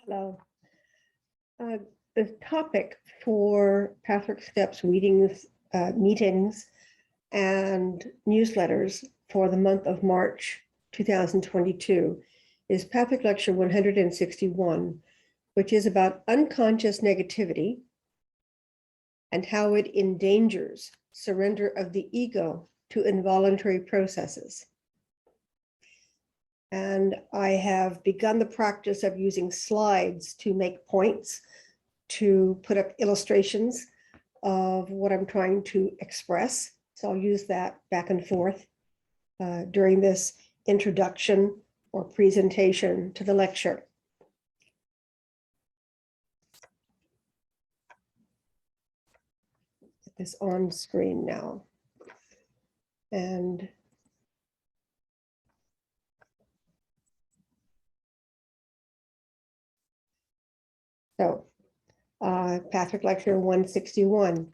Hello. The topic for Pathwork Steps meetings and newsletters for the month of March 2022 is Pathwork Lecture 161, which is about unconscious negativity and how it endangers surrender of the ego to involuntary processes. And I have begun the practice of using slides to make points, to put up illustrations of what I'm trying to express. So I'll use that back and forth during this introduction or presentation to the lecture. Get this on screen now. And so, Pathwork Lecture 161.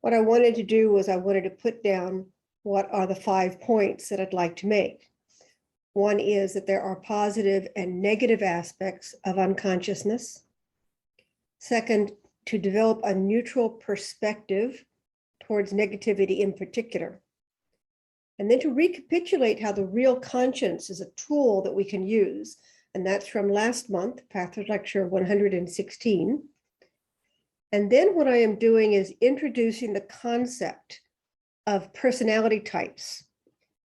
What I wanted to do was I wanted to put down what are the 5 points that I'd like to make. One is that there are positive and negative aspects of unconsciousness. Second, to develop a neutral perspective towards negativity in particular. And then to recapitulate how the real conscience is a tool that we can use. And that's from last month, Pathwork Lecture 116. And then what I am doing is introducing the concept of personality types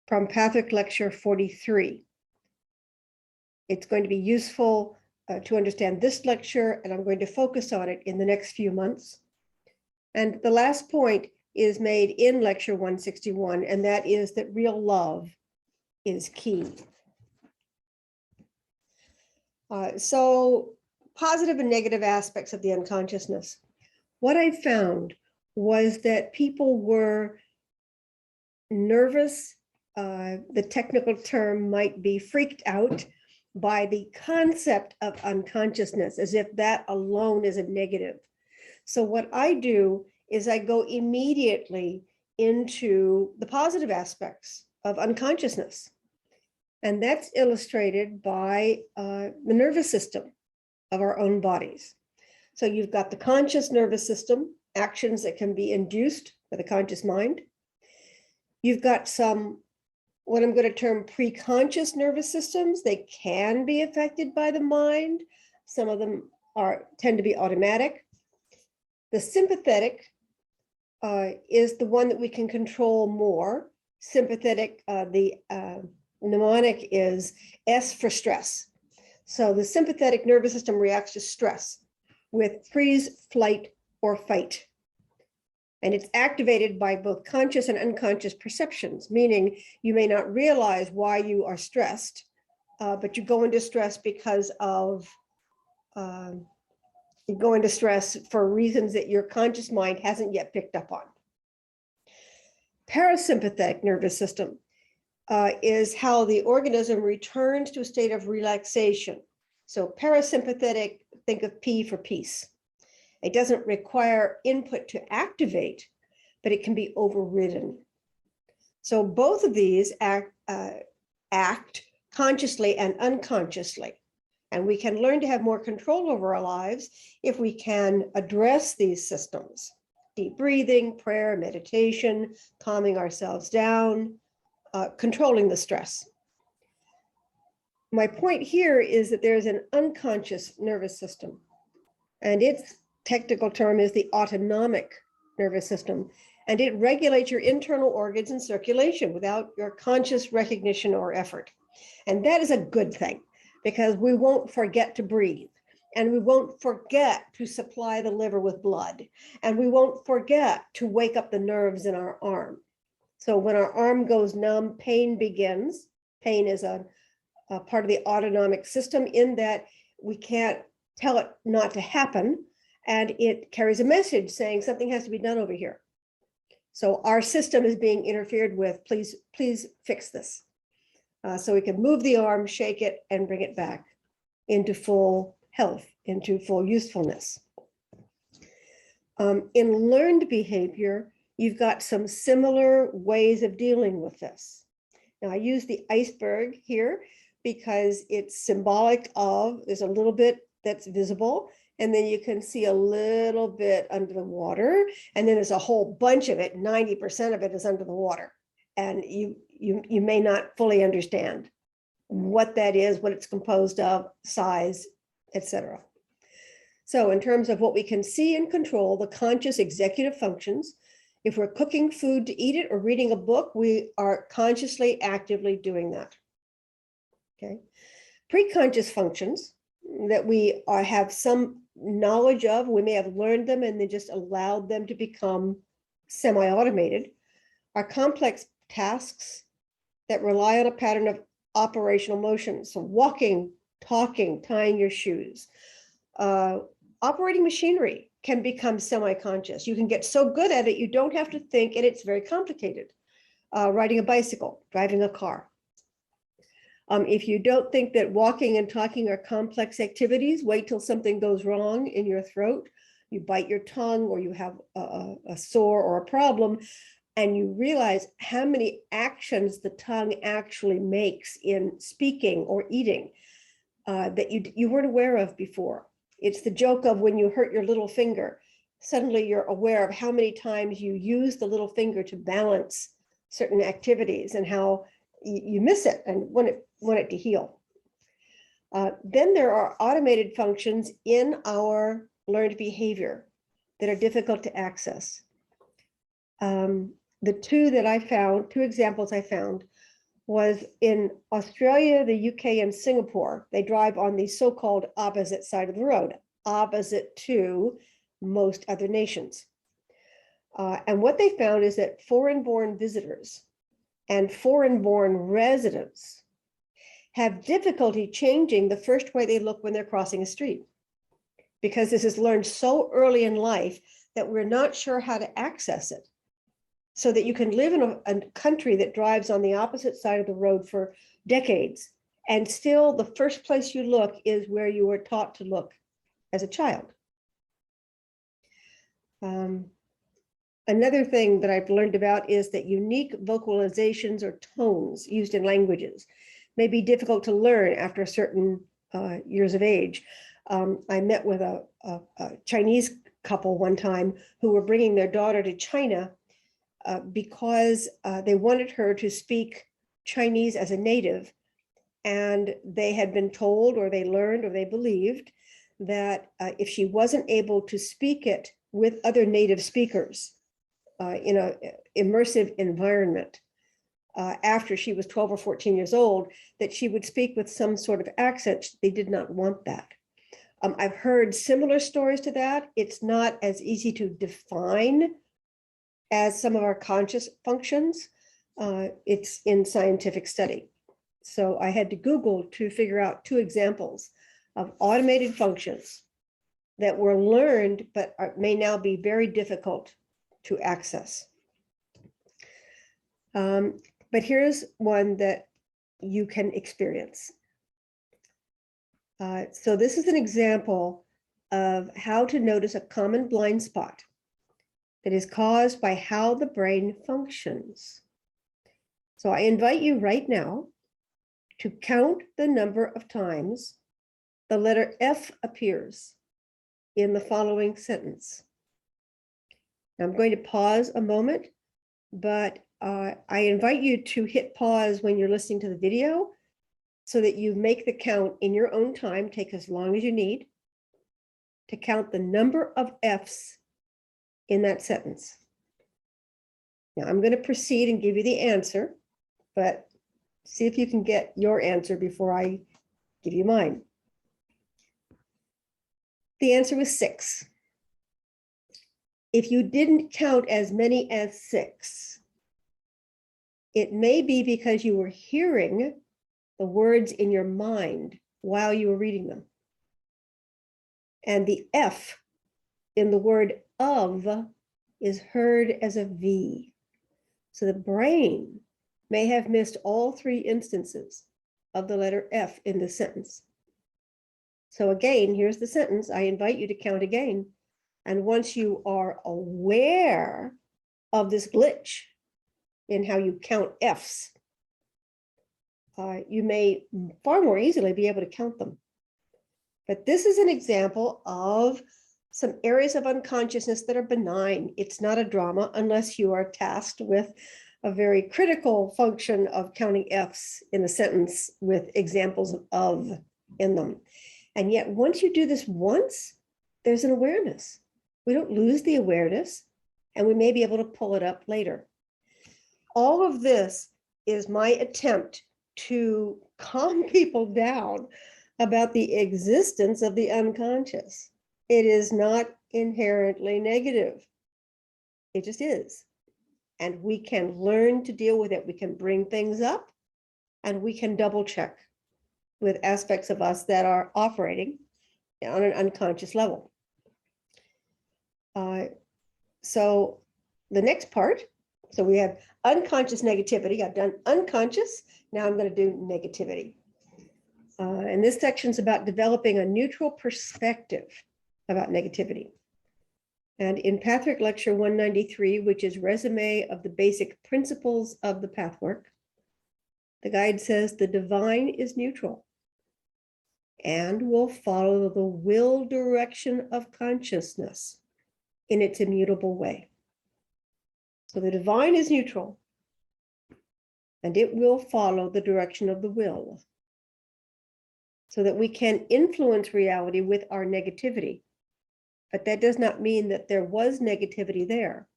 from Pathwork Lecture 43. It's going to be useful to understand this lecture, and I'm going to focus on it in the next few months. And the last point is made in Lecture 161, and that is that real love is key. So positive and negative aspects of the unconsciousness. What I found was that people were nervous. The technical term might be freaked out by the concept of unconsciousness, as if that alone is a negative. So what I do is I go immediately into the positive aspects of unconsciousness. And that's illustrated by the nervous system of our own bodies. So you've got the conscious nervous system, actions that can be induced by the conscious mind. You've got some, what I'm going to term preconscious nervous systems. They can be affected by the mind. Some of them tend to be automatic. The sympathetic is the one that we can control more. Sympathetic, mnemonic is S for stress. So the sympathetic nervous system reacts to stress with freeze, flight, or fight. And it's activated by both conscious and unconscious perceptions, meaning you may not realize why you are stressed, but you go into stress because of, you go into stress for reasons that your conscious mind hasn't yet picked up on. Parasympathetic nervous system is how the organism returns to a state of relaxation. So parasympathetic, think of P for peace. It doesn't require input to activate, but it can be overridden. So both of these act consciously and unconsciously. And we can learn to have more control over our lives if we can address these systems. Deep breathing, prayer, meditation, calming ourselves down, controlling the stress. My point here is that there's an unconscious nervous system, and its technical term is the autonomic nervous system, and it regulates your internal organs and circulation without your conscious recognition or effort. And that is a good thing, because we won't forget to breathe, and we won't forget to supply the liver with blood, and we won't forget to wake up the nerves in our arm. So when our arm goes numb, pain begins. Pain is a part of the autonomic system in that we can't tell it not to happen, and it carries a message saying something has to be done over here. So our system is being interfered with. Please fix this. So we can move the arm, shake it, and bring it back into full health, into full usefulness. In learned behavior, you've got some similar ways of dealing with this. Now, I use the iceberg here, because it's symbolic of, there's a little bit that's visible, and then you can see a little bit under the water, and then there's a whole bunch of it, 90% of it is under the water. And you may not fully understand what that is, what it's composed of, size, etc. So in terms of what we can see and control, the conscious executive functions, if we're cooking food to eat it or reading a book, we are consciously, actively doing that. Okay. Preconscious functions that we have some knowledge of, we may have learned them and then just allowed them to become semi-automated, are complex tasks that rely on a pattern of operational motion. So walking, talking, tying your shoes, operating machinery can become semi-conscious. You can get so good at it, you don't have to think, and it's very complicated. Riding a bicycle, driving a car. If you don't think that walking and talking are complex activities, wait till something goes wrong in your throat. You bite your tongue, or you have a sore or a problem, and you realize how many actions the tongue actually makes in speaking or eating that you weren't aware of before. It's the joke of when you hurt your little finger, suddenly you're aware of how many times you use the little finger to balance certain activities and how you miss it and want it to heal. Then there are automated functions in our learned behavior that are difficult to access. The two examples I found was in Australia, the UK, and Singapore. They drive on the so-called opposite side of the road, opposite to most other nations. And what they found is that foreign-born visitors and foreign-born residents have difficulty changing the first way they look when they're crossing a street, because this is learned so early in life that we're not sure how to access it. So that you can live in a country that drives on the opposite side of the road for decades, and still the first place you look is where you were taught to look as a child. Another thing that I've learned about is that unique vocalizations or tones used in languages may be difficult to learn after a certain years of age. I met with a Chinese couple one time who were bringing their daughter to China because they wanted her to speak Chinese as a native, and they had been told, or they learned, or they believed that if she wasn't able to speak it with other native speakers in an immersive environment after she was 12 or 14 years old, that she would speak with some sort of accent. They did not want that. I've heard similar stories to that. It's not as easy to define as some of our conscious functions. It's in scientific study. So I had to Google to figure out two examples of automated functions that were learned, but may now be very difficult to access. But here's one that you can experience. So this is an example of how to notice a common blind spot that is caused by how the brain functions. So I invite you right now to count the number of times the letter F appears in the following sentence. Now I'm going to pause a moment, but I invite you to hit pause when you're listening to the video so that you make the count in your own time, take as long as you need, to count the number of F's in that sentence. Now I'm going to proceed and give you the answer, but see if you can get your answer before I give you mine. The answer was 6. If you didn't count as many as 6, it may be because you were hearing the words in your mind while you were reading them. And the F in the word of is heard as a V. So the brain may have missed all 3 instances of the letter F in the sentence. So again, here's the sentence. I invite you to count again. And once you are aware of this glitch in how you count F's, you may far more easily be able to count them. But this is an example of some areas of unconsciousness that are benign. It's not a drama unless you are tasked with a very critical function of counting F's in a sentence with examples of in them. And yet, once you do this once, there's an awareness. We don't lose the awareness, and we may be able to pull it up later. All of this is my attempt to calm people down about the existence of the unconscious. It is not inherently negative. It just is. And we can learn to deal with it. We can bring things up, and we can double check with aspects of us that are operating on an unconscious level. So the next part, so we have unconscious negativity. I've done unconscious. Now I'm going to do negativity. And this section is about developing a neutral perspective about negativity. And in Pathwork Lecture 193, which is resume of the basic principles of the pathwork, the guide says the divine is neutral and will follow the will direction of consciousness in its immutable way. So the divine is neutral, and it will follow the direction of the will, so that we can influence reality with our negativity. But that does not mean that there was negativity there.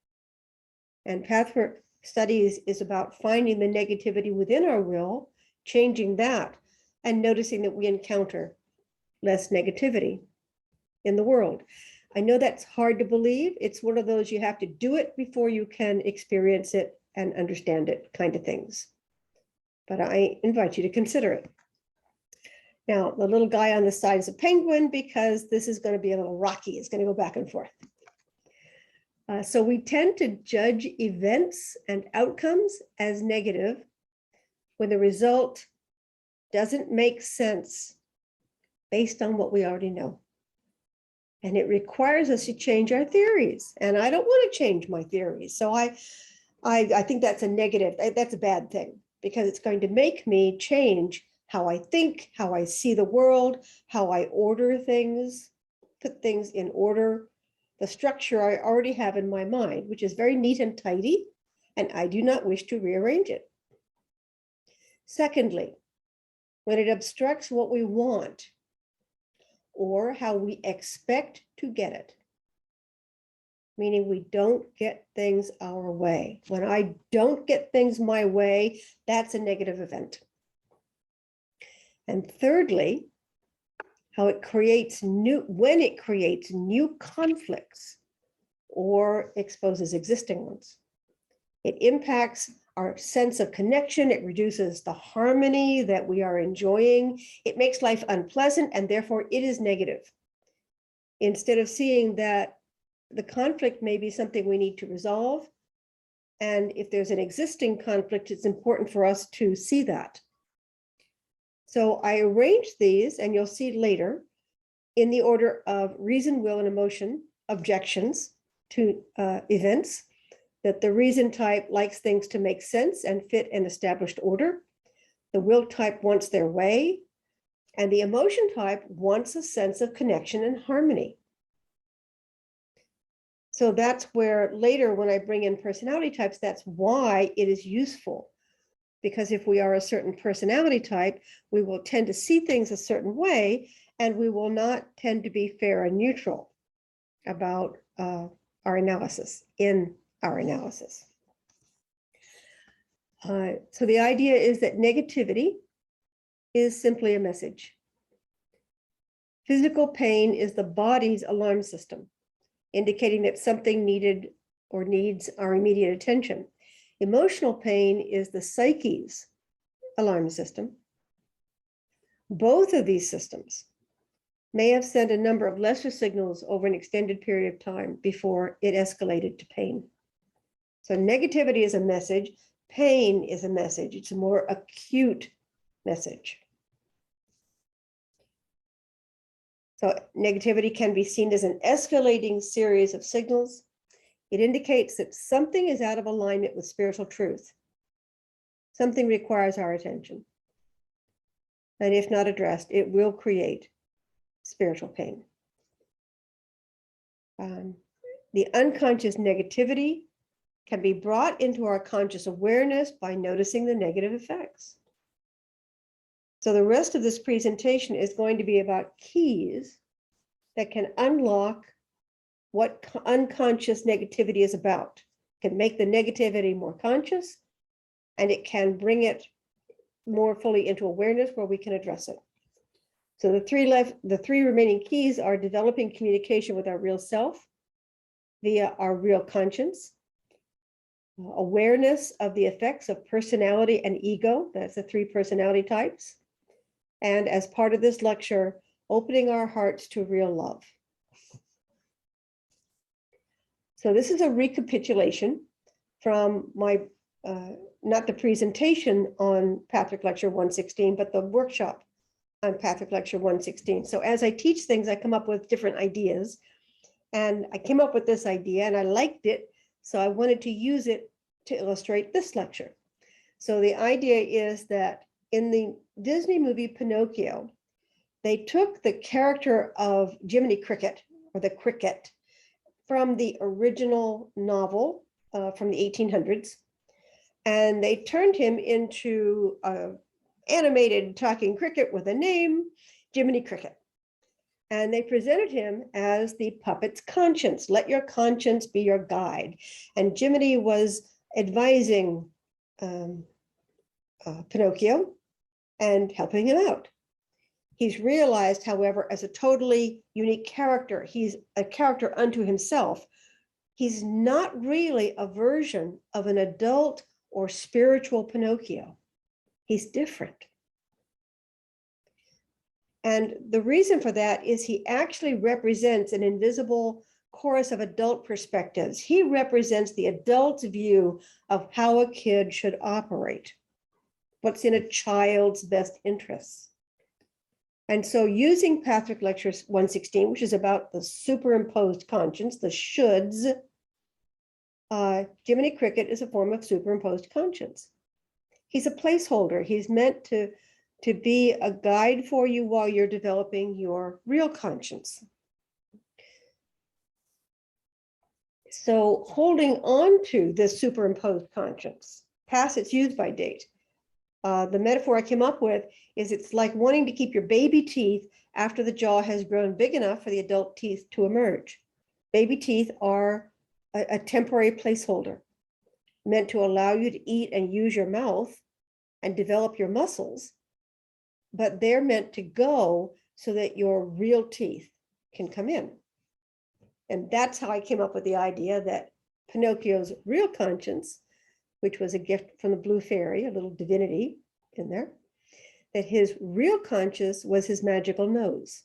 And Pathwork Studies is about finding the negativity within our will, changing that, and noticing that we encounter less negativity in the world. I know that's hard to believe. It's one of those you have to do it before you can experience it and understand it kind of things. But I invite you to consider it. Now, the little guy on the side is a penguin because this is going to be a little rocky. It's going to go back and forth. So we tend to judge events and outcomes as negative when the result doesn't make sense based on what we already know. And it requires us to change our theories. And I don't want to change my theories. So I think that's a negative. That's a bad thing, because it's going to make me change how I think, how I see the world, how I order things, put things in order, the structure I already have in my mind, which is very neat and tidy, and I do not wish to rearrange it. Secondly, when it obstructs what we want or how we expect to get it, meaning we don't get things our way. When I don't get things my way, that's a negative event. And thirdly, how it creates when it creates new conflicts or exposes existing ones. It impacts our sense of connection. It reduces the harmony that we are enjoying. It makes life unpleasant, and therefore it is negative. Instead of seeing that the conflict may be something we need to resolve, and if there's an existing conflict, it's important for us to see that. So I arranged these, and you'll see later, in the order of reason, will, and emotion, objections to events, that the reason type likes things to make sense and fit an established order. The will type wants their way, and the emotion type wants a sense of connection and harmony. So that's where later, when I bring in personality types, that's why it is useful. Because if we are a certain personality type, we will tend to see things a certain way, and we will not tend to be fair and neutral about our analysis, in our analysis. So the idea is that negativity is simply a message. Physical pain is the body's alarm system, indicating that something needed or needs our immediate attention. Emotional pain is the psyche's alarm system. Both of these systems may have sent a number of lesser signals over an extended period of time before it escalated to pain. So negativity is a message, pain is a message. It's a more acute message. So negativity can be seen as an escalating series of signals. It indicates that something is out of alignment with spiritual truth. Something requires our attention. And if not addressed, it will create spiritual pain. The unconscious negativity can be brought into our conscious awareness by noticing the negative effects. So the rest of this presentation is going to be about keys that can unlock what unconscious negativity is about. It can make the negativity more conscious, and it can bring it more fully into awareness where we can address it. So the three remaining keys are developing communication with our real self via our real conscience, awareness of the effects of personality and ego, that's the three personality types, and as part of this lecture, opening our hearts to real love. So this is a recapitulation from my, not the presentation on Patrick Lecture 116, but the workshop on Patrick Lecture 116. So as I teach things, I come up with different ideas. And I came up with this idea and I liked it, so I wanted to use it to illustrate this lecture. So the idea is that in the Disney movie Pinocchio, they took the character of Jiminy Cricket, or the cricket, from the original novel from the 1800s, and they turned him into an animated talking cricket with a name, Jiminy Cricket. And they presented him as the puppet's conscience. Let your conscience be your guide. And Jiminy was advising Pinocchio and helping him out. He's realized, however, as a totally unique character, he's a character unto himself. He's not really a version of an adult or spiritual Pinocchio. He's different. And the reason for that is he actually represents an invisible chorus of adult perspectives. He represents the adult's view of how a kid should operate, what's in a child's best interests. And so using Patrick Lecture 116, which is about the superimposed conscience, the shoulds, Jiminy Cricket is a form of superimposed conscience. He's a placeholder. He's meant to be a guide for you while you're developing your real conscience. So holding on to this superimposed conscience past its use-by date, the metaphor I came up with is it's like wanting to keep your baby teeth after the jaw has grown big enough for the adult teeth to emerge. Baby teeth are a temporary placeholder meant to allow you to eat and use your mouth and develop your muscles, but they're meant to go so that your real teeth can come in. And that's how I came up with the idea that Pinocchio's real conscience, which was a gift from the Blue Fairy, a little divinity in there, that his real conscience was his magical nose.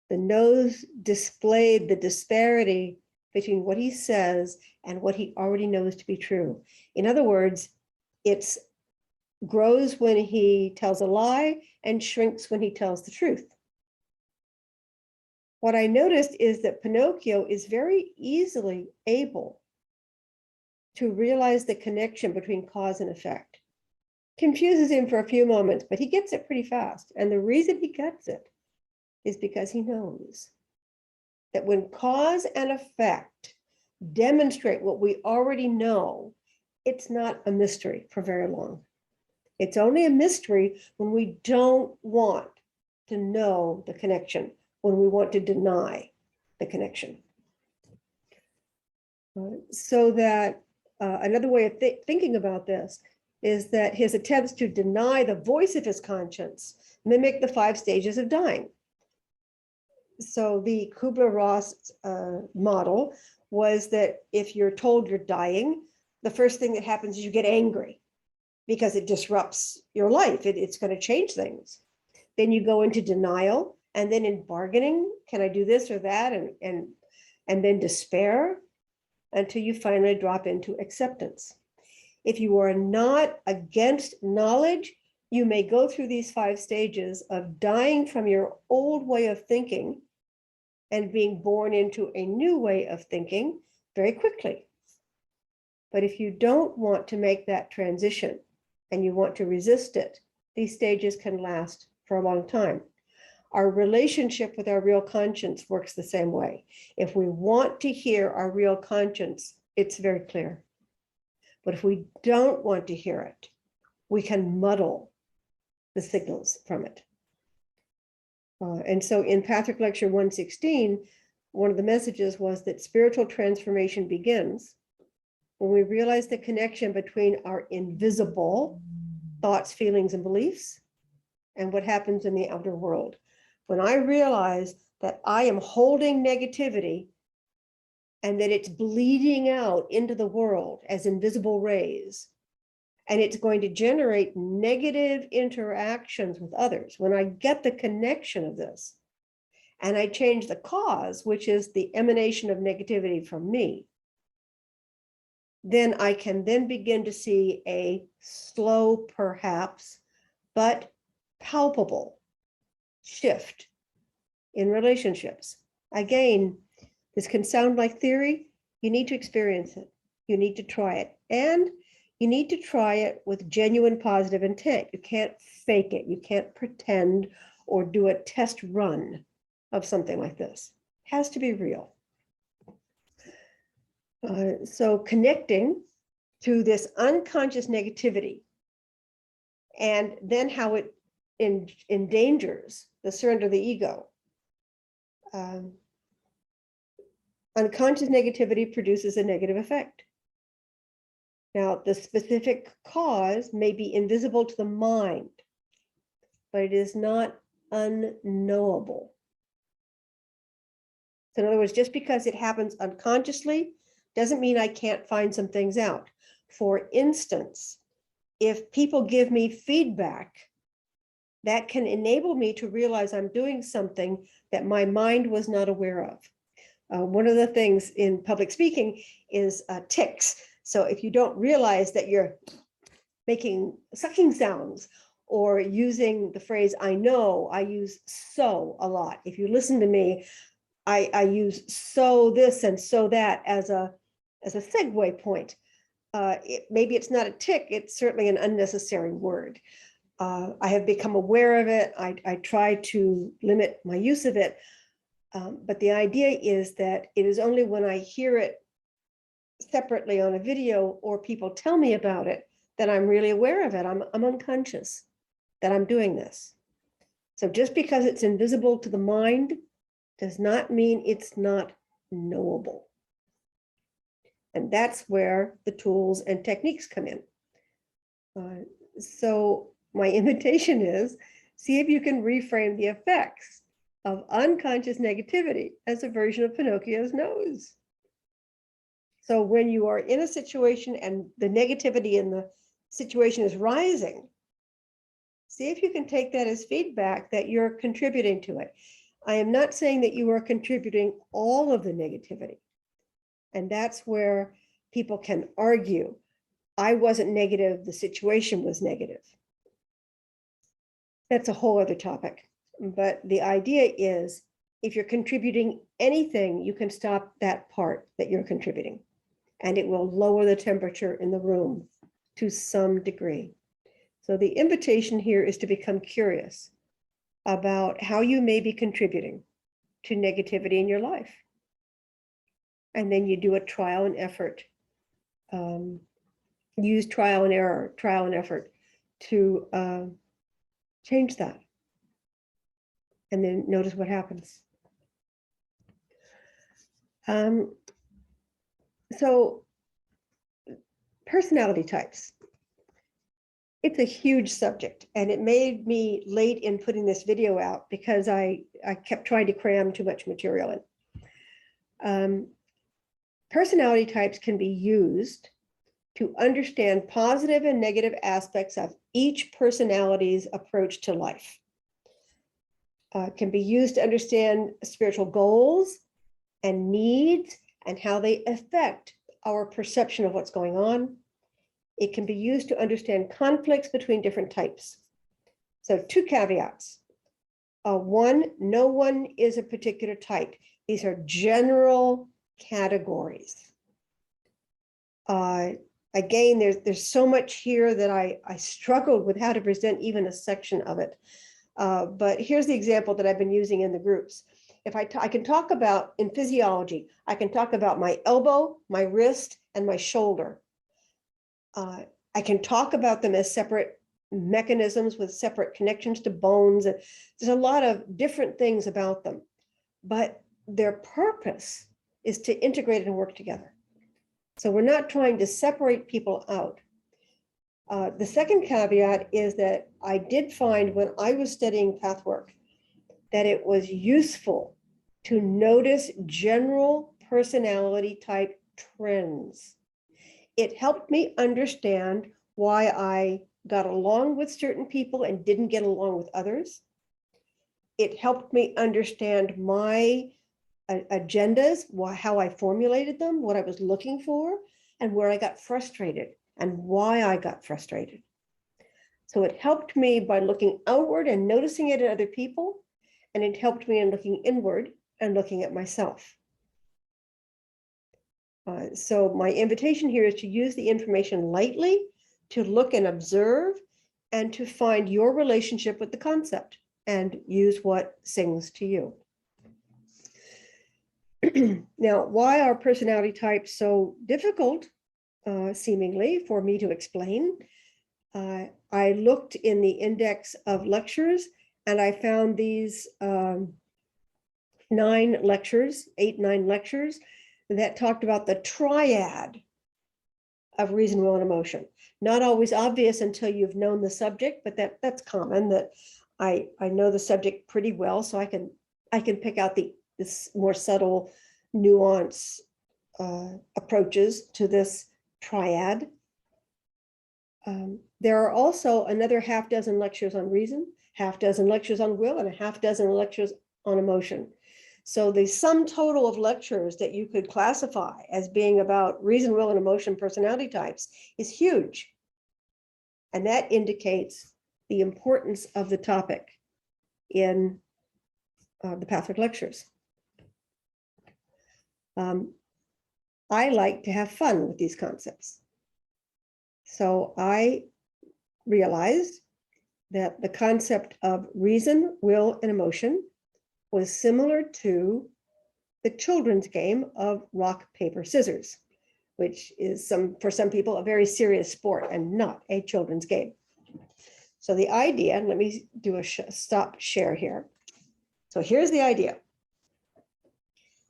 The nose displayed the disparity between what he says and what he already knows to be true. In other words, it grows when he tells a lie and shrinks when he tells the truth. What I noticed is that Pinocchio is very easily able to realize the connection between cause and effect. Confuses him for a few moments, but he gets it pretty fast. And the reason he gets it is because he knows that when cause and effect demonstrate what we already know, it's not a mystery for very long. It's only a mystery when we don't want to know the connection, when we want to deny the connection. So that another way of thinking about this is that his attempts to deny the voice of his conscience mimic the 5 stages of dying. So the Kubler-Ross model was that if you're told you're dying, the first thing that happens is you get angry because it disrupts your life. It's going to change things. Then you go into denial, and then in bargaining, can I do this or that? And then despair until you finally drop into acceptance. If you are not against knowledge, you may go through these 5 stages of dying from your old way of thinking and being born into a new way of thinking very quickly. But if you don't want to make that transition and you want to resist it these stages can last for a long time. Our relationship with our real conscience works the same way. If we want to hear our real conscience, it's very clear. But if we don't want to hear it, we can muddle the signals from it. And so in Patrick Lecture 116, one of the messages was that spiritual transformation begins when we realize the connection between our invisible thoughts, feelings, and beliefs and what happens in the outer world. When I realize that I am holding negativity and that it's bleeding out into the world as invisible rays, and it's going to generate negative interactions with others. When I get the connection of this, and I change the cause, which is the emanation of negativity from me, then I can then begin to see a slow, perhaps, but palpable shift in relationships. Again, this can sound like theory. You need to experience it. You need to try it. And you need to try it with genuine positive intent. You can't fake it. You can't pretend or do a test run of something like this. It has to be real. So connecting to this unconscious negativity and then how it endangers the surrender of the ego. Unconscious negativity produces a negative effect. Now, the specific cause may be invisible to the mind, but it is not unknowable. So in other words, just because it happens unconsciously doesn't mean I can't find some things out. For instance, if people give me feedback, that can enable me to realize I'm doing something that my mind was not aware of. One of the things in public speaking is tics. So if you don't realize that you're making sucking sounds or using the phrase, I know, I use so a lot. If you listen to me, I use so this and so that as a segue point. Maybe it's not a tic, it's certainly an unnecessary word. I have become aware of it. I try to limit my use of it. But the idea is that it is only when I hear it separately on a video or people tell me about it that I'm really aware of it. I'm unconscious that I'm doing this. So just because it's invisible to the mind does not mean it's not knowable. And that's where the tools and techniques come in. So my invitation is, see if you can reframe the effects of unconscious negativity as a version of Pinocchio's nose. So when you are in a situation and the negativity in the situation is rising, see if you can take that as feedback that you're contributing to it. I am not saying that you are contributing all of the negativity. And that's where people can argue, I wasn't negative, the situation was negative. That's a whole other topic. But the idea is, if you're contributing anything, you can stop that part that you're contributing, and it will lower the temperature in the room to some degree. So the invitation here is to become curious about how you may be contributing to negativity in your life. And then you do a trial and effort, use trial and error, trial and effort to change that. And then notice what happens. So personality types. It's a huge subject, and it made me late in putting this video out because I kept trying to cram too much material in. Personality types can be used to understand positive and negative aspects of each personality's approach to life. Can be used to understand spiritual goals and needs and how they affect our perception of what's going on. It can be used to understand conflicts between different types. So 2 caveats. One, no one is a particular type. These are general categories. again, there's so much here that I struggled with how to present even a section of it. But here's the example that I've been using in the groups. If I can talk about, in physiology, I can talk about my elbow, my wrist, and my shoulder. I can talk about them as separate mechanisms with separate connections to bones. And there's a lot of different things about them, but their purpose is to integrate and work together. So we're not trying to separate people out. The second caveat is that I did find when I was studying pathwork that it was useful to notice general personality type trends. It helped me understand why I got along with certain people and didn't get along with others. It helped me understand my agendas, how I formulated them, what I was looking for, and where I got frustrated and why I got frustrated. So it helped me by looking outward and noticing it in other people, and it helped me in looking inward and looking at myself. So my invitation here is to use the information lightly, to look and observe, and to find your relationship with the concept and use what sings to you. Now, why are personality types so difficult, seemingly, for me to explain? I looked in the index of lectures and I found these 8, 9 lectures that talked about the triad of reason, will, and emotion. Not always obvious until you've known the subject, but that's common, that I know the subject pretty well, so I can pick out this more subtle nuance approaches to this triad. There are also another half dozen lectures on reason, half dozen lectures on will, and a half dozen lectures on emotion. So the sum total of lectures that you could classify as being about reason, will, and emotion personality types is huge. And that indicates the importance of the topic in the Pathwork lectures. I like to have fun with these concepts. So I realized that the concept of reason, will, and emotion was similar to the children's game of rock, paper, scissors, which is for some people a very serious sport and not a children's game. So the idea, let me do a stop share here. So here's the idea.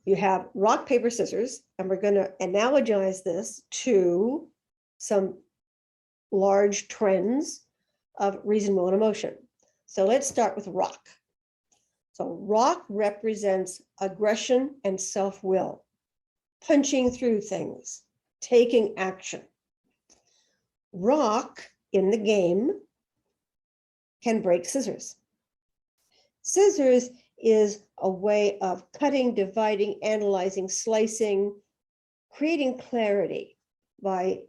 You have rock, paper, scissors, and we're going to analogize this to some large trends of reason, will, and emotion. So let's start with rock. So rock represents aggression and self-will, punching through things, taking action. Rock in the game can break scissors. Scissors is a way of cutting, dividing, analyzing, slicing, creating clarity by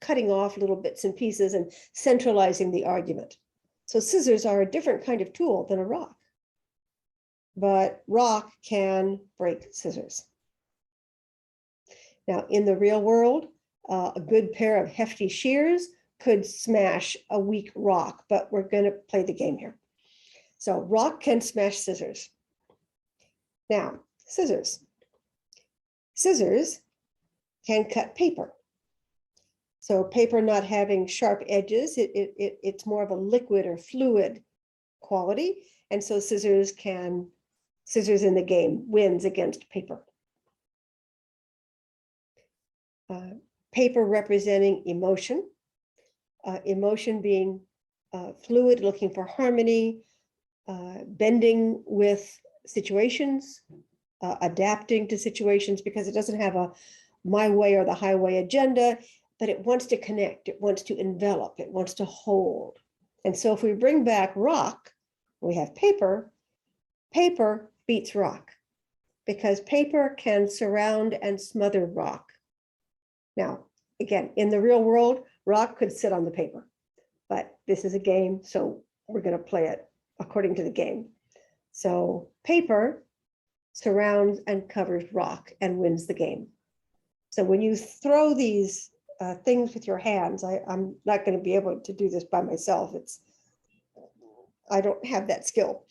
cutting off little bits and pieces and centralizing the argument. So scissors are a different kind of tool than a rock. But rock can break scissors. Now, in the real world, a good pair of hefty shears could smash a weak rock, but we're going to play the game here. So rock can smash scissors. Now, scissors. Scissors can cut paper. So paper not having sharp edges, it's more of a liquid or fluid quality. And so scissors in the game wins against paper. Paper representing emotion, emotion being fluid, looking for harmony, bending with situations, adapting to situations because it doesn't have a my way or the highway agenda, but it wants to connect, it wants to envelop, it wants to hold. And so if we bring back rock, we have paper, paper beats rock because paper can surround and smother rock. Now, again, in the real world, rock could sit on the paper, but this is a game, so we're going to play it according to the game. So paper surrounds and covers rock and wins the game. So when you throw these things with your hands. I'm not going to be able to do this by myself. I don't have that skill,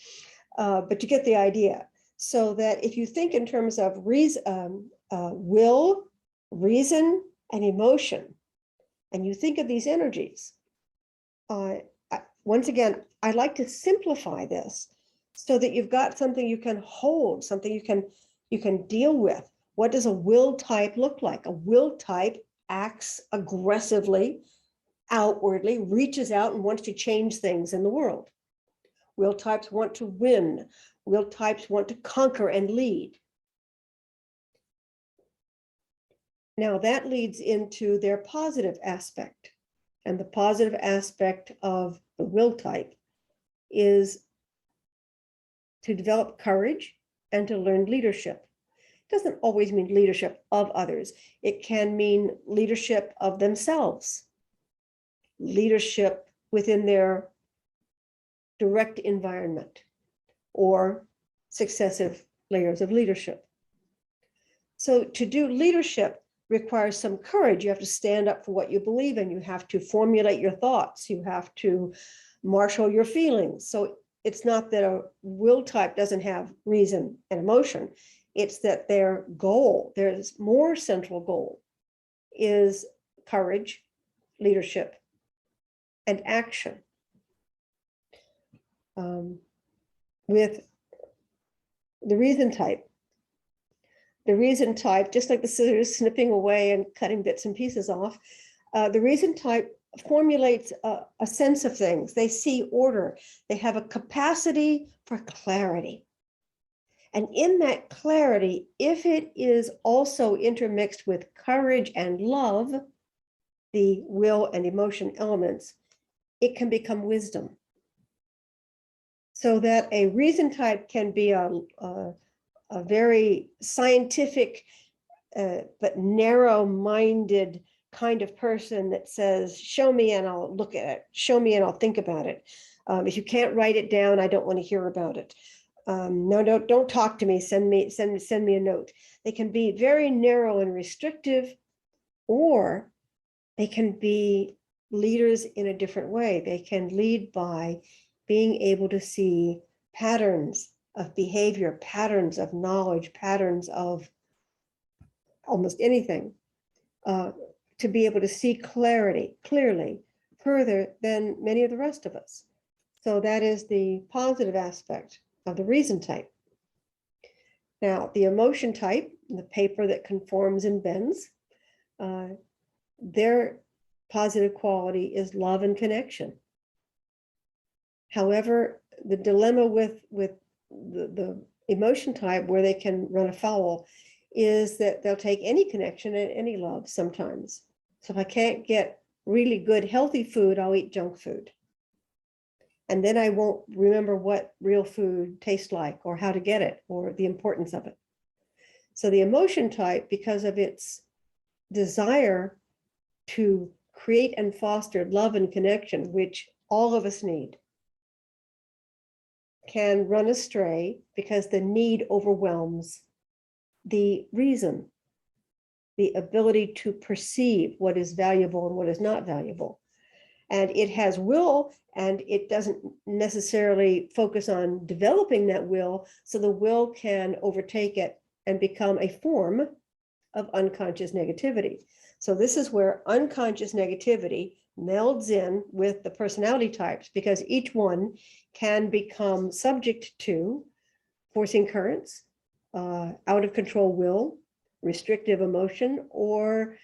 but you get the idea. So that if you think in terms of will, reason, and emotion, and you think of these energies, once again, I like to simplify this so that you've got something you can hold, something you can deal with. What does a will type look like? A will type acts aggressively, outwardly, reaches out and wants to change things in the world. Will types want to win. Will types want to conquer and lead. Now that leads into their positive aspect. And the positive aspect of the will type is to develop courage and to learn leadership. It doesn't always mean leadership of others. It can mean leadership of themselves, leadership within their direct environment, or successive layers of leadership. So to do leadership requires some courage. You have to stand up for what you believe in. You have to formulate your thoughts. You have to marshal your feelings. So it's not that a will type doesn't have reason and emotion. It's that their goal, their more central goal, is courage, leadership, and action. With the reason type, just like the scissors snipping away and cutting bits and pieces off, the reason type formulates a sense of things. They see order. They have a capacity for clarity. And in that clarity, if it is also intermixed with courage and love, the will and emotion elements, it can become wisdom. So that a reason type can be a very scientific but narrow-minded kind of person that says, show me and I'll look at it. Show me and I'll think about it. If you can't write it down, I don't want to hear about it. No, don't talk to me. Send me a note. They can be very narrow and restrictive, or they can be leaders in a different way. They can lead by being able to see patterns of behavior, patterns of knowledge, patterns of almost anything, to be able to see clearly, further than many of the rest of us. So that is the positive aspect of the reason type. Now, the emotion type, the paper that conforms and bends, their positive quality is love and connection. However, the dilemma with the emotion type, where they can run afoul, is that they'll take any connection and any love sometimes. So if I can't get really good, healthy food, I'll eat junk food. And then I won't remember what real food tastes like, or how to get it, or the importance of it. So the emotion type, because of its desire to create and foster love and connection, which all of us need, can run astray because the need overwhelms the reason, the ability to perceive what is valuable and what is not valuable. And it has will, and it doesn't necessarily focus on developing that will, so the will can overtake it and become a form of unconscious negativity. So this is where unconscious negativity melds in with the personality types, because each one can become subject to forcing currents, out of control will, restrictive emotion, or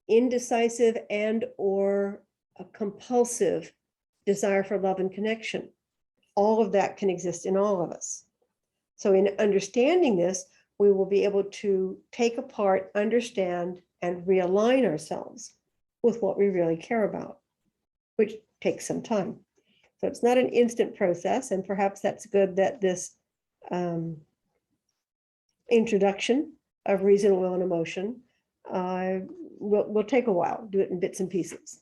indecisive and or a compulsive desire for love and connection. All of that can exist in all of us. So in understanding this, we will be able to take apart, understand, and realign ourselves with what we really care about, which takes some time. So it's not an instant process, and perhaps that's good that this introduction of reason, will, and emotion will take a while. Do it in bits and pieces.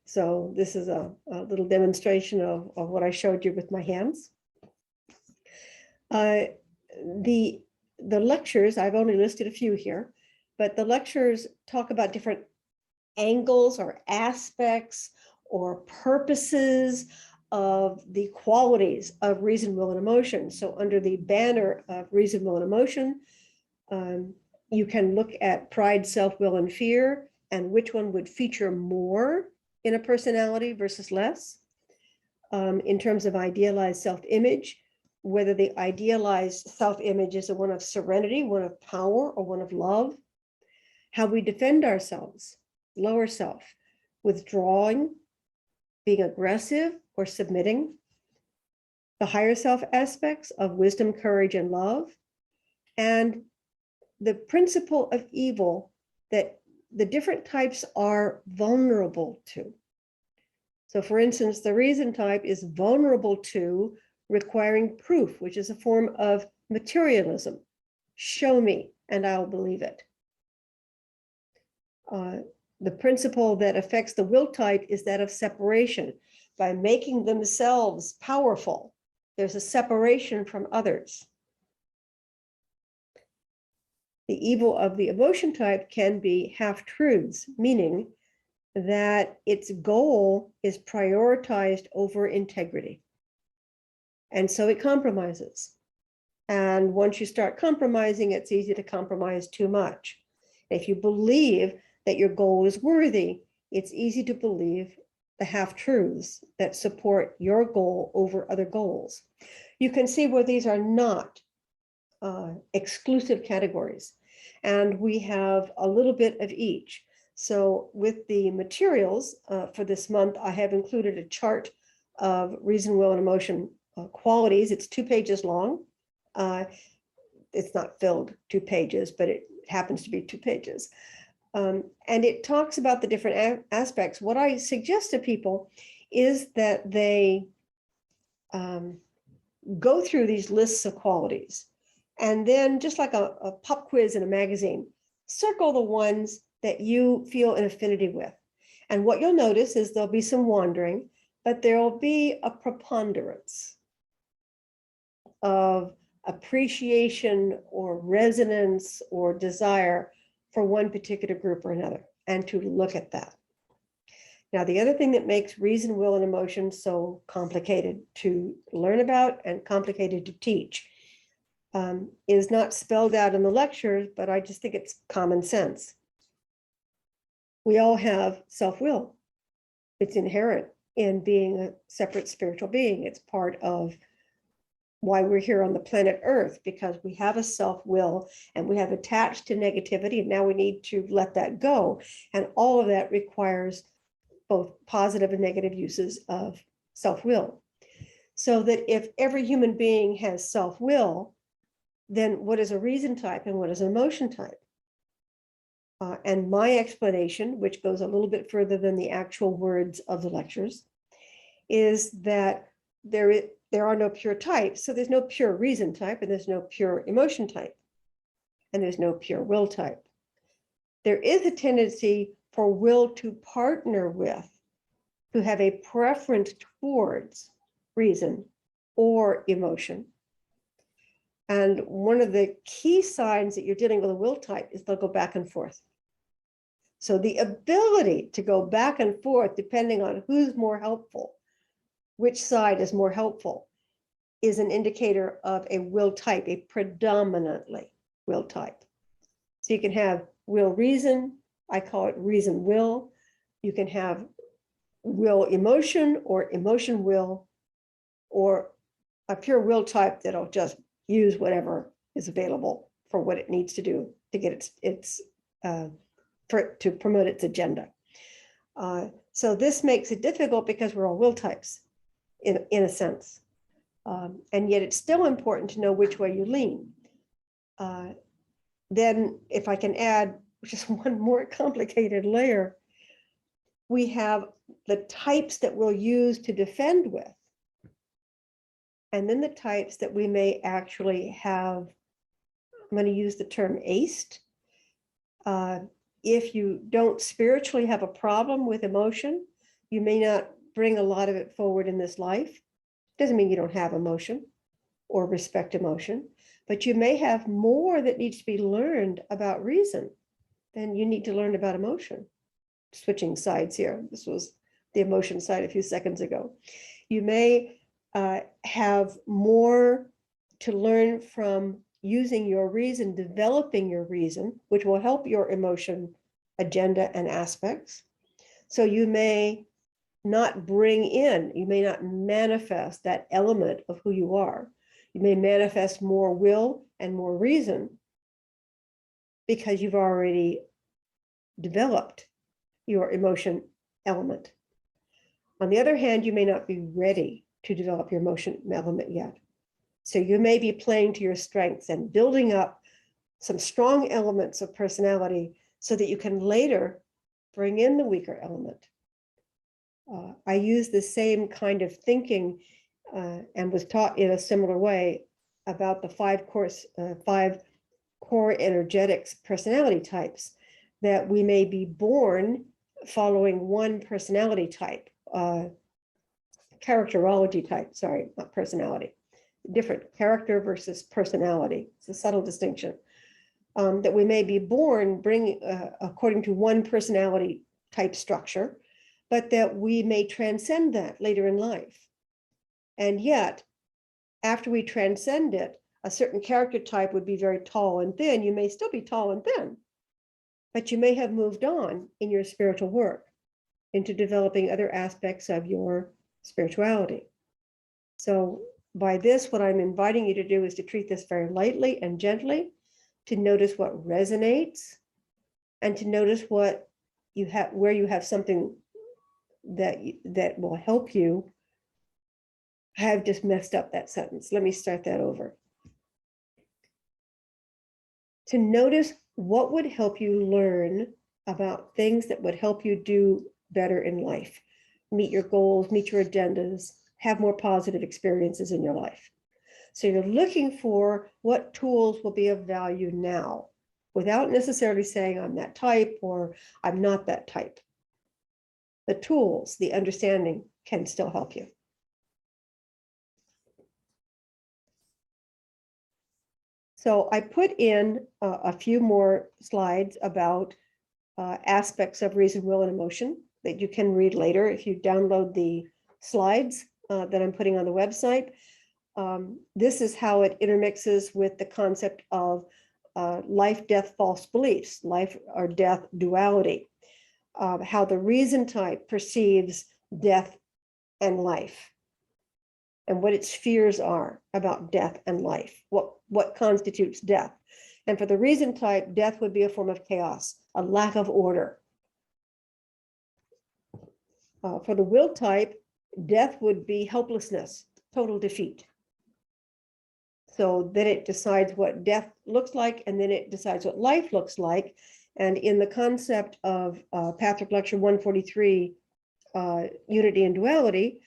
So this is a little demonstration of what I showed you with my hands. The lectures, I've only listed a few here, but the lectures talk about different angles or aspects or purposes of the qualities of reason, will, and emotion. So under the banner of reason, will, and emotion, you can look at pride, self-will, and fear, and which one would feature more in a personality versus less. In terms of idealized self-image, whether the idealized self-image is one of serenity, one of power, or one of love. How we defend ourselves, lower self, withdrawing, being aggressive, or submitting. The higher self aspects of wisdom, courage, and love. And the principle of evil that the different types are vulnerable to. So for instance, the reason type is vulnerable to requiring proof, which is a form of materialism. Show me and I'll believe it. The principle that affects the will type is that of separation. By making themselves powerful, there's a separation from others. The evil of the emotion type can be half-truths, meaning that its goal is prioritized over integrity. And so it compromises. And once you start compromising, it's easy to compromise too much. If you believe that your goal is worthy, it's easy to believe the half-truths that support your goal over other goals. You can see where these are not exclusive categories. And we have a little bit of each. So with the materials for this month, I have included a chart of reason, will, and emotion qualities. It's 2 pages long. It's not filled 2 pages, but it happens to be 2 pages. And it talks about the different aspects. What I suggest to people is that they go through these lists of qualities. And then just like a pop quiz in a magazine, circle the ones that you feel an affinity with. And what you'll notice is there'll be some wandering, but there'll be a preponderance of appreciation or resonance or desire for one particular group or another, and to look at that. Now, the other thing that makes reason, will, and emotion so complicated to learn about and complicated to teach is not spelled out in the lectures, but I just think it's common sense. We all have self-will. It's inherent in being a separate spiritual being. It's part of why we're here on the planet Earth, because we have a self-will and we have attached to negativity, and now we need to let that go. And all of that requires both positive and negative uses of self-will. So that if every human being has self-will, then what is a reason type and what is an emotion type? And my explanation, which goes a little bit further than the actual words of the lectures, is that there are no pure types. So there's no pure reason type, and there's no pure emotion type, and there's no pure will type. There is a tendency for will to partner with, to have a preference towards reason or emotion. And one of the key signs that you're dealing with a will type is they'll go back and forth. So the ability to go back and forth, depending on who's more helpful, which side is more helpful, is an indicator of a will type, a predominantly will type. So you can have will reason, I call it reason will. You can have will emotion or emotion will, or a pure will type that'll just use whatever is available for what it needs to do to get to promote its agenda. So this makes it difficult because we're all will types in a sense. And yet it's still important to know which way you lean. Then if I can add just one more complicated layer, we have the types that we'll use to defend with, and then the types that we may actually have, I'm going to use the term aced. If you don't spiritually have a problem with emotion, you may not bring a lot of it forward in this life. Doesn't mean you don't have emotion or respect emotion, but you may have more that needs to be learned about reason than you need to learn about emotion switching sides here. This was the emotion side a few seconds ago. You may have more to learn from using your reason, developing your reason, which will help your emotion agenda and aspects. So you may not bring in, you may not manifest that element of who you are. You may manifest more will and more reason because you've already developed your emotion element. On the other hand, you may not be ready to develop your emotion element yet. So you may be playing to your strengths and building up some strong elements of personality so that you can later bring in the weaker element. I use the same kind of thinking and was taught in a similar way about the five core energetics personality types, that we may be born following one personality type, characterology type, sorry, not personality, different character versus personality. It's a subtle distinction. That we may be born according to one personality type structure, but that we may transcend that later in life. And yet, after we transcend it, a certain character type would be very tall and thin. You may still be tall and thin, but you may have moved on in your spiritual work into developing other aspects of your spirituality. So by this, what I'm inviting you to do is to treat this very lightly and gently, to notice what resonates, and to notice what you have, where you have something that will help you. I have just messed up that sentence. Let me start that over. To notice what would help you learn about things that would help you do better in life, meet your goals, meet your agendas, have more positive experiences in your life. So you're looking for what tools will be of value now, without necessarily saying I'm that type or I'm not that type. The tools, the understanding can still help you. So I put in a few more slides about aspects of reason, will, and emotion that you can read later if you download the slides that I'm putting on the website. This is how it intermixes with the concept of life, death, false beliefs, life or death duality, how the reason type perceives death and life, and what its fears are about death and life, what constitutes death. And for the reason type, death would be a form of chaos, a lack of order. For the will type, death would be helplessness, total defeat. So then it decides what death looks like, and then it decides what life looks like. And in the concept of Patrick Lecture 143, unity and duality,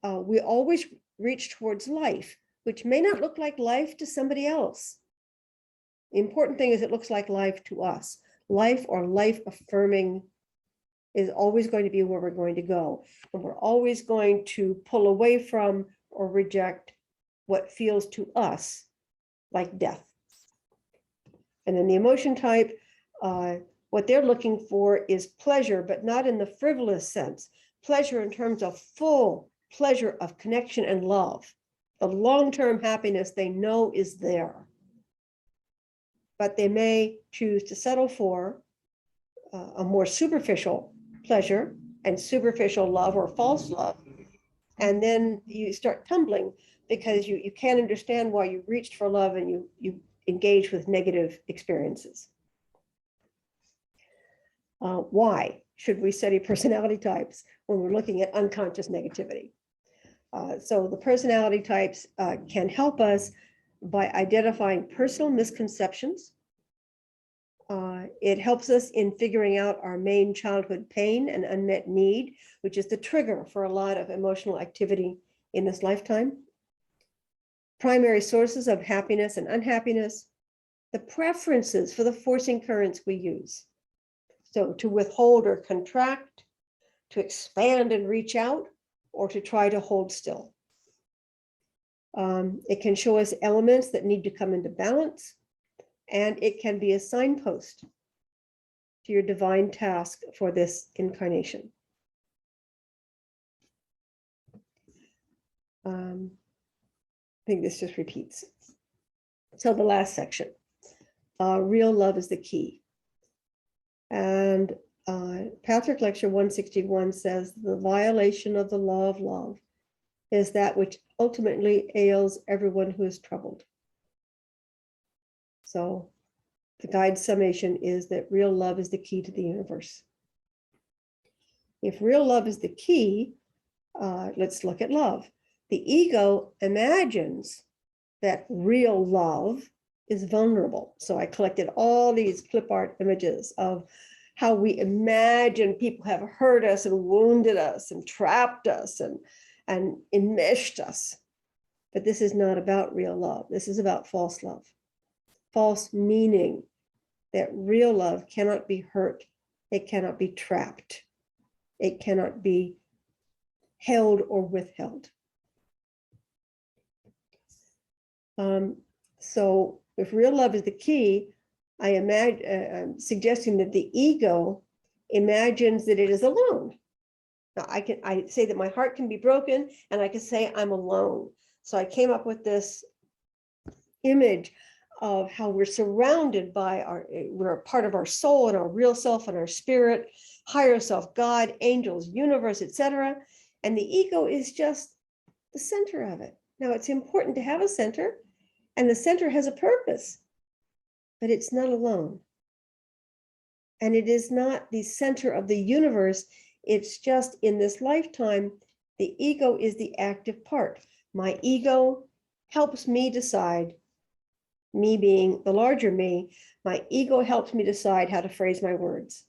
we always reach towards life, which may not look like life to somebody else. The important thing is it looks like life to us. Life or life affirming is always going to be where we're going to go. And we're always going to pull away from or reject what feels to us like death. And then the emotion type, what they're looking for is pleasure, but not in the frivolous sense. Pleasure in terms of full pleasure of connection and love. The long-term happiness they know is there. But they may choose to settle for a more superficial pleasure and superficial love or false love. And then you start tumbling because you can't understand why you reached for love and you engage with negative experiences. Why should we study personality types when we're looking at unconscious negativity? So the personality types can help us by identifying personal misconceptions. It helps us in figuring out our main childhood pain and unmet need, which is the trigger for a lot of emotional activity in this lifetime. Primary sources of happiness and unhappiness, the preferences for the forcing currents we use. So to withhold or contract, to expand and reach out, or to try to hold still. It can show us elements that need to come into balance, and it can be a signpost to your divine task for this incarnation. I think this just repeats. So the last section, real love is the key. And Patrick Lecture 161 says, the violation of the law of love is that which ultimately ails everyone who is troubled. So the guide's summation is that real love is the key to the universe. If real love is the key, let's look at love. The ego imagines that real love is vulnerable. So I collected all these clip art images of how we imagine people have hurt us and wounded us and trapped us and enmeshed us. But this is not about real love. This is about false love. False meaning that real love cannot be hurt. It cannot be trapped. It cannot be held or withheld. So if real love is the key, I imagine, I'm suggesting that the ego imagines that it is alone. Now I say that my heart can be broken, and I can say I'm alone. So I came up with this image of how we're surrounded by we're a part of our soul and our real self and our spirit, higher self, God, angels, universe, etc. And the ego is just the center of it. Now it's important to have a center, and the center has a purpose, but it's not alone. And it is not the center of the universe. It's just in this lifetime, the ego is the active part. My ego helps me decide, me being the larger me, my ego helps me decide how to phrase my words.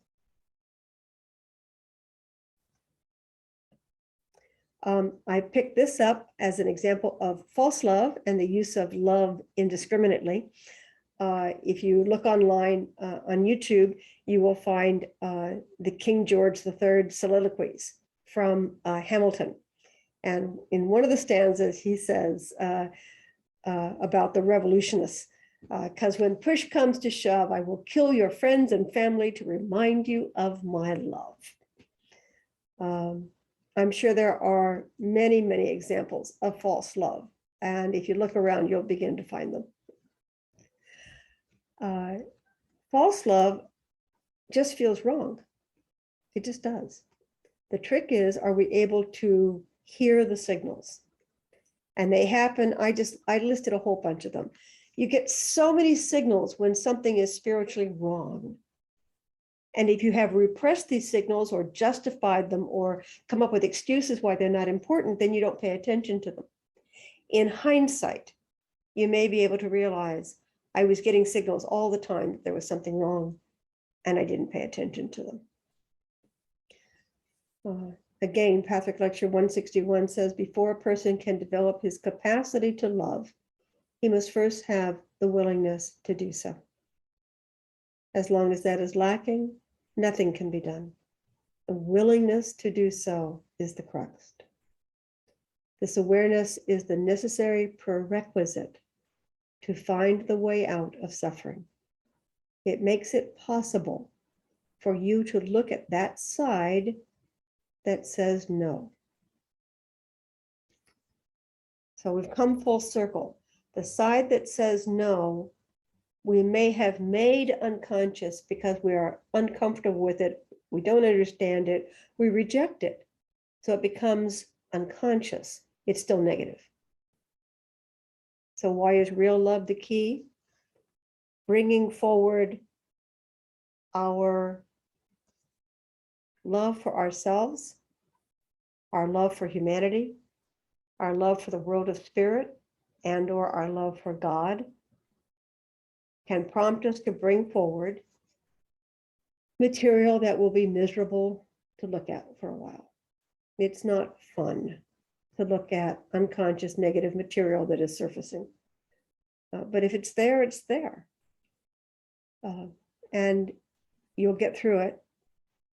I picked this up as an example of false love and the use of love indiscriminately. If you look online on YouTube, you will find the King George III soliloquies from Hamilton. And in one of the stanzas, he says about the revolutionists, because when push comes to shove, I will kill your friends and family to remind you of my love. I'm sure there are many, many examples of false love. And if you look around, you'll begin to find them. False love just feels wrong. It just does. The trick is, are we able to hear the signals? And they happen, I listed a whole bunch of them. You get so many signals when something is spiritually wrong. And if you have repressed these signals or justified them or come up with excuses why they're not important, then you don't pay attention to them. In hindsight, you may be able to realize I was getting signals all the time that there was something wrong, and I didn't pay attention to them. Again, Patrick Lecture 161 says, before a person can develop his capacity to love, he must first have the willingness to do so. As long as that is lacking, nothing can be done. The willingness to do so is the crux. This awareness is the necessary prerequisite to find the way out of suffering. It makes it possible for you to look at that side that says no. So we've come full circle. The side that says no, we may have made unconscious because we are uncomfortable with it. We don't understand it. We reject it. So it becomes unconscious. It's still negative. So why is real love the key? Bringing forward our love for ourselves, our love for humanity, our love for the world of spirit, and or our love for God can prompt us to bring forward material that will be miserable to look at for a while. It's not fun to look at unconscious negative material that is surfacing. But if it's there, it's there. And you'll get through it.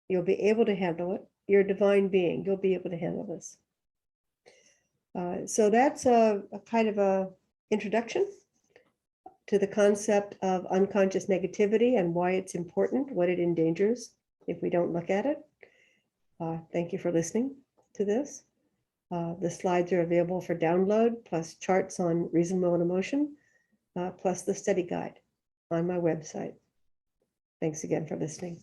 You'll be able to handle it. You're a divine being. You'll be able to handle this. So that's a kind of a introduction. to the concept of unconscious negativity and why it's important, what it endangers if we don't look at it. Thank you for listening to this. The slides are available for download, plus charts on reason, will, and emotion, plus the study guide on my website. Thanks again for listening.